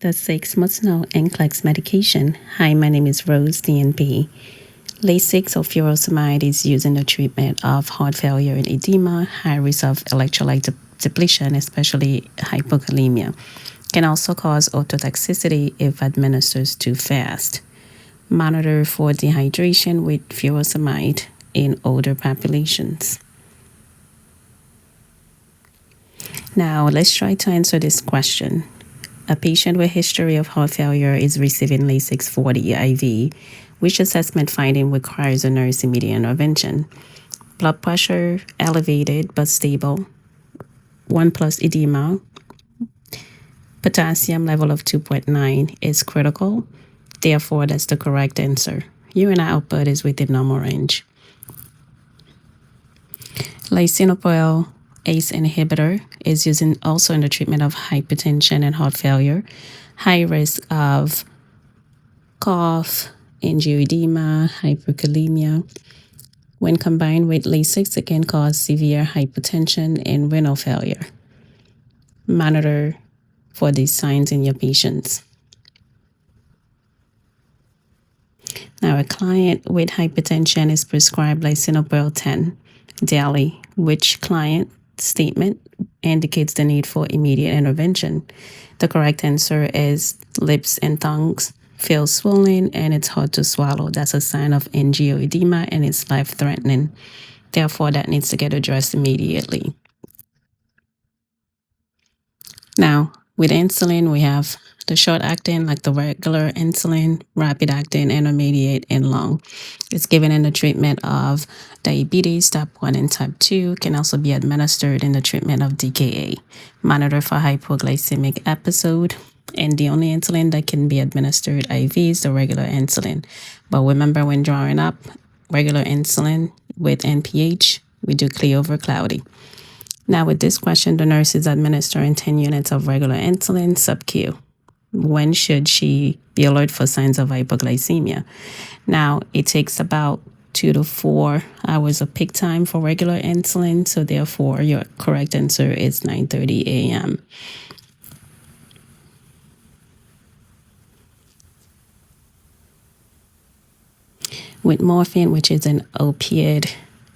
The 6 must-know NCLEX medication. Hi, my name is Rose, DNP. Lasix or furosemide is used in the treatment of heart failure and edema, high risk of electrolyte depletion, especially hypokalemia. Can also cause ototoxicity if administered too fast. Monitor for dehydration with furosemide in older populations. Now, let's try to answer this question. A patient with history of heart failure is receiving Lasix 40 IV. Which assessment finding requires a nurse immediate intervention? Blood pressure elevated but stable. 1+ edema. Potassium level of 2.9 is critical. Therefore, that's the correct answer. Urine output is within normal range. Lisinopril ACE inhibitor is used also in the treatment of hypertension and heart failure. High risk of cough, angioedema, hyperkalemia. When combined with Lasix, it can cause severe hypertension and renal failure. Monitor for these signs in your patients. Now, a client with hypertension is prescribed lisinopril 10 daily. Which client statement indicates the need for immediate intervention? The correct answer is lips and tongues feel swollen and it's hard to swallow. That's a sign of angioedema and it's life-threatening. Therefore, that needs to get addressed immediately. Now, with insulin, we have the short-acting, like the regular insulin, rapid-acting, intermediate, and long. It's given in the treatment of diabetes type 1 and type 2. Can also be administered in the treatment of DKA. Monitor for hypoglycemic episode. And the only insulin that can be administered IV is the regular insulin. But remember, when drawing up regular insulin with NPH, we do clear over cloudy. Now, with this question, the nurse is administering 10 units of regular insulin sub-Q. When should she be alert for signs of hypoglycemia? Now, it takes about 2 to 4 hours of peak time for regular insulin. So therefore, your correct answer is 9:30 a.m. With morphine, which is an opioid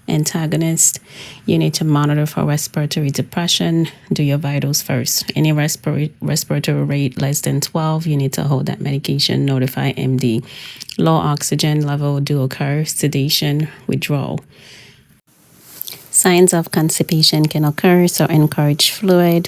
antagonist, you need to monitor for respiratory depression. Do your vitals first. Any respiratory rate less than 12, you need to hold that medication. Notify MD. Low oxygen level do occur. Sedation, withdrawal. Signs of constipation can occur, so encourage fluid,